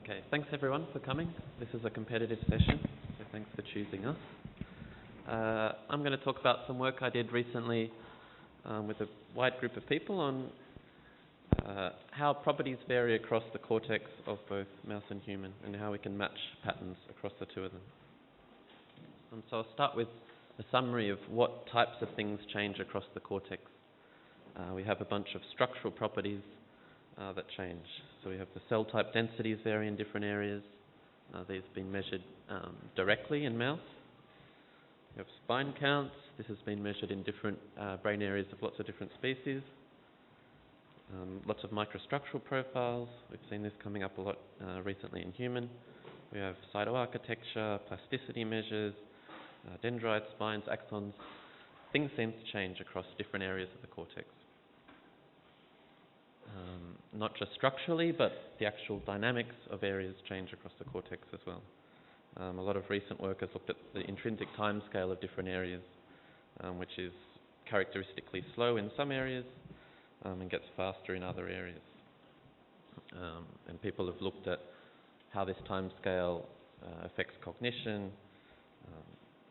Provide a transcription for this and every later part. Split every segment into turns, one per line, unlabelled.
Okay, thanks everyone for coming. This is a competitive session, so thanks for choosing us. I'm going to talk about some work I did recently with a wide group of people on how properties vary across the cortex of both mouse and human, and how we can match patterns across the two of them. So I'll start with a summary of what types of things change across the cortex. We have a bunch of structural properties that change. So we have the cell type densities vary in different areas. These have been measured directly in mouse. We have spine counts. This has been measured in different brain areas of lots of different species. Lots of microstructural profiles. We've seen this coming up a lot recently in human. We have cytoarchitecture, plasticity measures, dendrites, spines, axons. Things seem to change across different areas of the cortex. Not just structurally, but the actual dynamics of areas change across the cortex as well. A lot of recent work has looked at the intrinsic timescale of different areas, which is characteristically slow in some areas and gets faster in other areas. And people have looked at how this timescale affects cognition,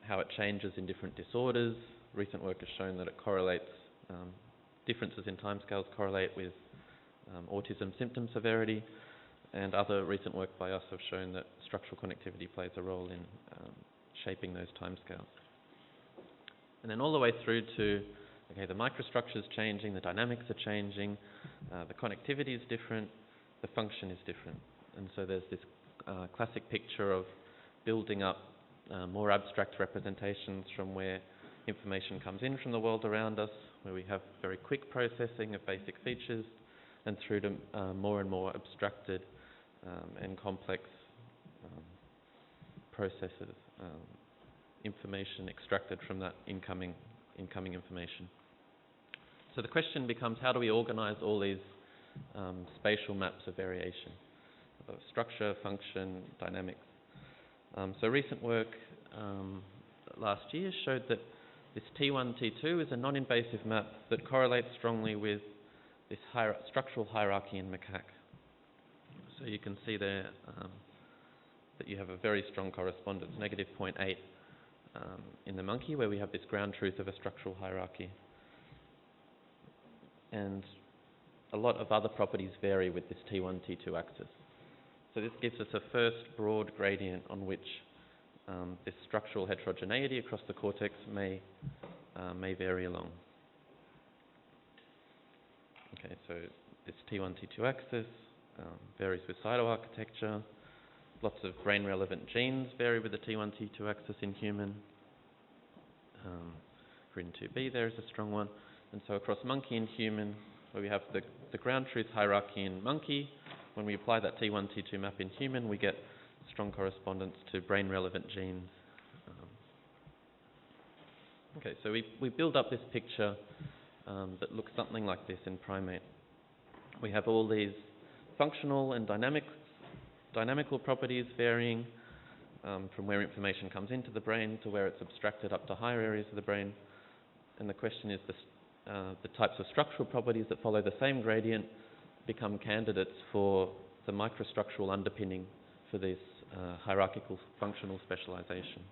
how it changes in different disorders. Recent work has shown that it correlates, differences in timescales correlate with autism symptom severity, and other recent work by us have shown that structural connectivity plays a role in shaping those timescales. And then all the way through to, the microstructure is changing, the dynamics are changing, the connectivity is different, the function is different. And so there's this classic picture of building up more abstract representations from where information comes in from the world around us, where we have very quick processing of basic features, and through to more and more abstracted and complex processes, information extracted from that incoming information. So the question becomes, how do we organize all these spatial maps of variation, of structure, function, dynamics? So recent work last year showed that this T1, T2 is a non-invasive map that correlates strongly with this structural hierarchy in macaque. So you can see there that you have a very strong correspondence, negative 0.8 in the monkey, where we have this ground truth of a structural hierarchy. And a lot of other properties vary with this T1, T2 axis. So this gives us a first broad gradient on which this structural heterogeneity across the cortex may vary along. Okay, so this T1, T2 axis varies with cytoarchitecture. Lots of brain-relevant genes vary with the T1, T2 axis in human. RIN2B there is a strong one. And so across monkey and human, where we have the ground truth hierarchy in monkey, when we apply that T1, T2 map in human, we get strong correspondence to brain-relevant genes. Okay, so we build up this picture that looks something like this in primate. We have all these functional and dynamical properties varying from where information comes into the brain to where it's abstracted up to higher areas of the brain. And the question is, the types of structural properties that follow the same gradient become candidates for the microstructural underpinning for this hierarchical functional specialization.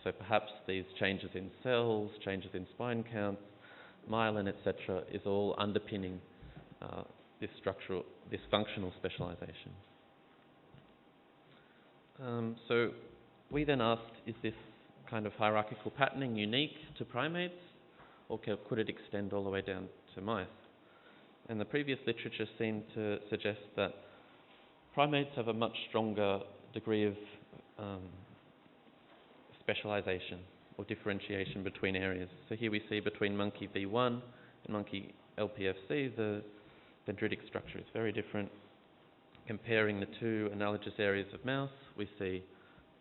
So perhaps these changes in cells, changes in spine counts, myelin, etc., is all underpinning this functional specialization. So we then asked, is this kind of hierarchical patterning unique to primates, or could it extend all the way down to mice? And the previous literature seemed to suggest that primates have a much stronger degree of specialization or differentiation between areas. So here we see between monkey V1 and monkey LPFC, the dendritic structure is very different. Comparing the two analogous areas of mouse, we see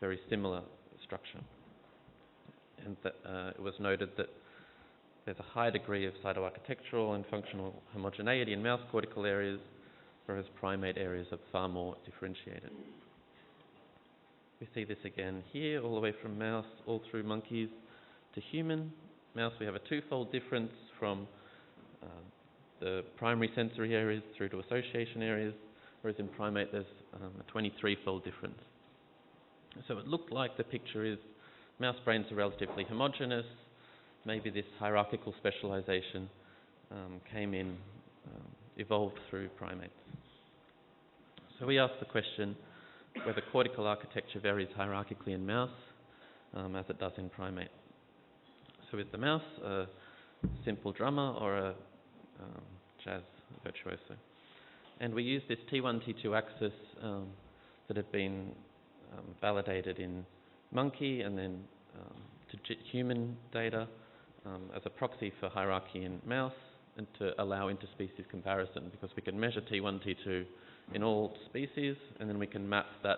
very similar structure. And it was noted that there's a high degree of cytoarchitectural and functional homogeneity in mouse cortical areas, whereas primate areas are far more differentiated. We see this again here, all the way from mouse, all through monkeys to human. Mouse, we have a twofold difference from the primary sensory areas through to association areas, whereas in primate there's a 23-fold difference. So it looked like the picture is mouse brains are relatively homogeneous. Maybe this hierarchical specialization evolved through primates. So we asked the question whether cortical architecture varies hierarchically in mouse as it does in primate. So is the mouse a simple drummer or a jazz virtuoso? And we used this T1, T2 axis that had been validated in monkey and then to human data as a proxy for hierarchy in mouse and to allow interspecies comparison, because we can measure T1, T2 in all species and then we can map that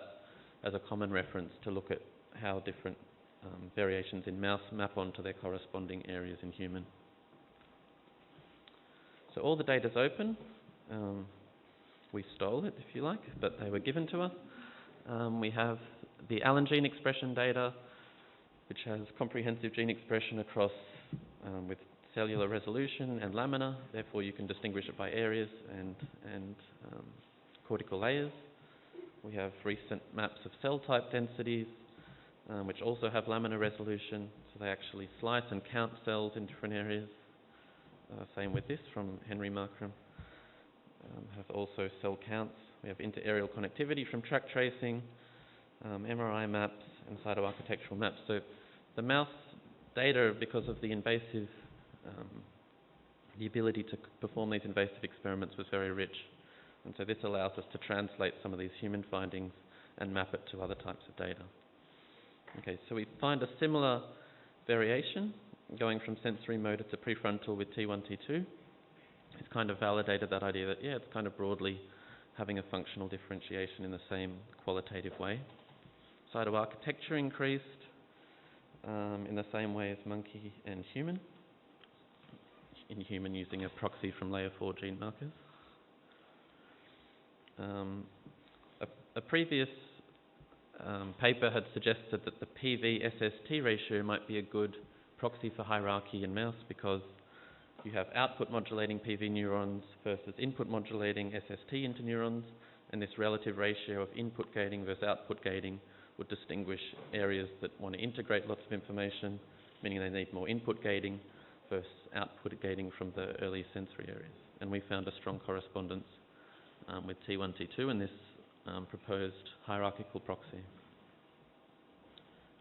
as a common reference to look at how different variations in mouse map onto their corresponding areas in human. So all the data's open. We stole it, if you like, but they were given to us. We have the Allen gene expression data, which has comprehensive gene expression across with cellular resolution and lamina. Therefore, you can distinguish it by areas and cortical layers. We have recent maps of cell type densities, which also have lamina resolution, so they actually slice and count cells in different areas. Same with this from Henry Markram. Have also cell counts. We have inter-areal connectivity from track tracing, MRI maps, and cytoarchitectural maps. So the mouse data, because of the invasive, the ability to perform these invasive experiments was very rich. And so this allows us to translate some of these human findings and map it to other types of data. Okay, so we find a similar variation going from sensory motor to prefrontal with T1, T2. It's kind of validated that idea that, yeah, it's kind of broadly having a functional differentiation in the same qualitative way. Cytoarchitecture increased in the same way as monkey and human. In human, using a proxy from layer 4 gene markers. A previous paper had suggested that the PV-SST ratio might be a good proxy for hierarchy in mouse because you have output modulating PV neurons versus input modulating SST interneurons, and this relative ratio of input gating versus output gating would distinguish areas that want to integrate lots of information, meaning they need more input gating versus output gating from the early sensory areas. And we found a strong correspondence with T1, T2 in this proposed hierarchical proxy.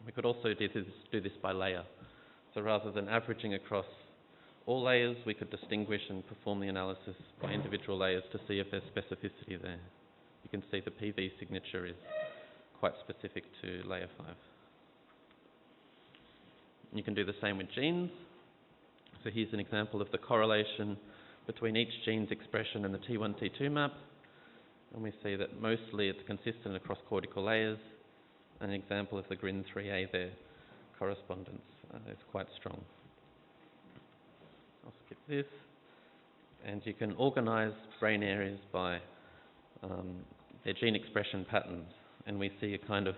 We could also do this by layer. So rather than averaging across all layers, we could distinguish and perform the analysis by individual layers to see if there's specificity there. You can see the PV signature is quite specific to layer 5. You can do the same with genes. So here's an example of the correlation between each gene's expression and the T1, T2 map. And we see that mostly it's consistent across cortical layers. An example of the GRIN3A there, correspondence is quite strong. I'll skip this. And you can organize brain areas by their gene expression patterns. And we see a kind of,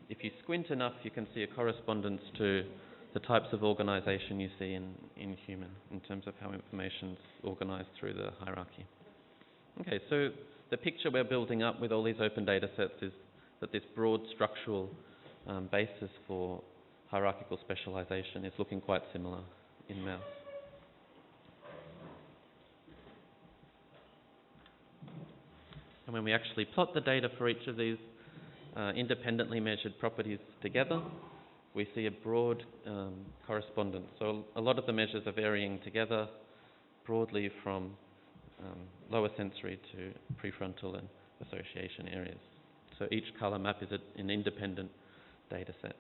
if you squint enough, you can see a correspondence to the types of organization you see in human in terms of how information's organized through the hierarchy. Okay, so the picture we're building up with all these open data sets is that this broad structural basis for hierarchical specialization is looking quite similar in mouse. And when we actually plot the data for each of these independently measured properties together, we see a broad correspondence. So a lot of the measures are varying together broadly from lower sensory to prefrontal and association areas. So each color map is an independent data set.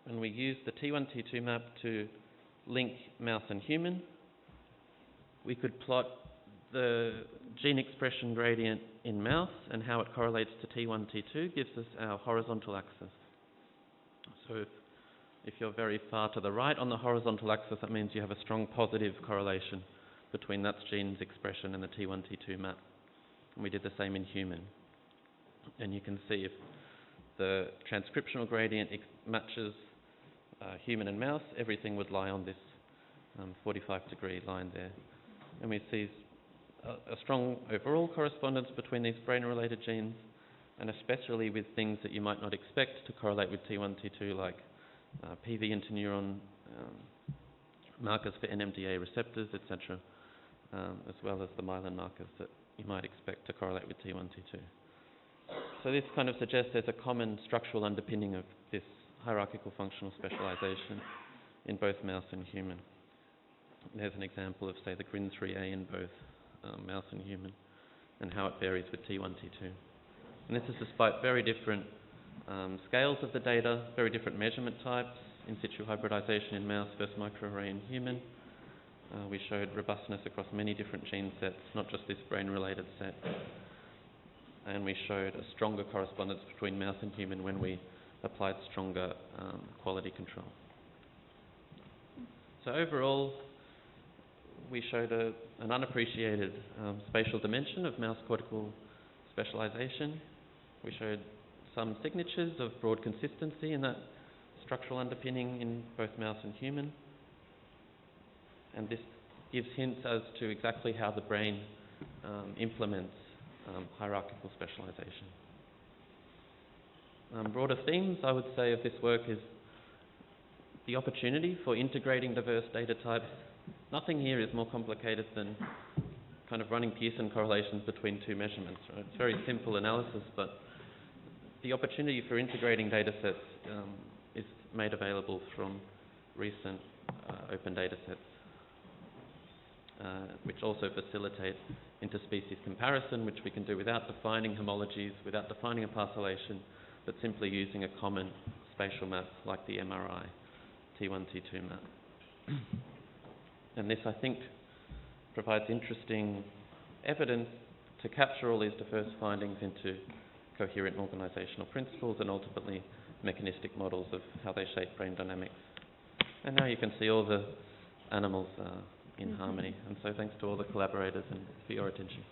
When we use the T1, T2 map to link mouse and human, we could plot the gene expression gradient in mouse and how it correlates to T1, T2 gives us our horizontal axis. So if you're very far to the right on the horizontal axis, that means you have a strong positive correlation between that gene's expression and the T1, T2 map. And we did the same in human. And you can see if the transcriptional gradient matches human and mouse, everything would lie on this 45-degree line there. And we see a strong overall correspondence between these brain-related genes, and especially with things that you might not expect to correlate with T1, T2, like PV interneuron, markers for NMDA receptors, etc., as well as the myelin markers that you might expect to correlate with T1, T2. So this kind of suggests there's a common structural underpinning of this hierarchical functional specialization in both mouse and human. There's an example of, say, the GRIN3A in both mouse and human, and how it varies with T1, T2. And this is despite very different scales of the data, very different measurement types, in situ hybridization in mouse versus microarray in human. We showed robustness across many different gene sets, not just this brain-related set. And we showed a stronger correspondence between mouse and human when we applied stronger quality control. So overall, we showed an unappreciated spatial dimension of mouse cortical specialization. We showed some signatures of broad consistency in that structural underpinning in both mouse and human. And this gives hints as to exactly how the brain implements hierarchical specialization. Broader themes, I would say, of this work is the opportunity for integrating diverse data types. Nothing here is more complicated than kind of running Pearson correlations between two measurements. Right? It's very simple analysis, but the opportunity for integrating data sets is made available from recent open data sets, which also facilitate interspecies comparison, which we can do without defining homologies, without defining a parcellation, but simply using a common spatial map like the MRI T1, T2 map. And this, I think, provides interesting evidence to capture all these diverse findings into coherent organizational principles and ultimately mechanistic models of how they shape brain dynamics. And now you can see all the animals in harmony. And so thanks to all the collaborators and for your attention.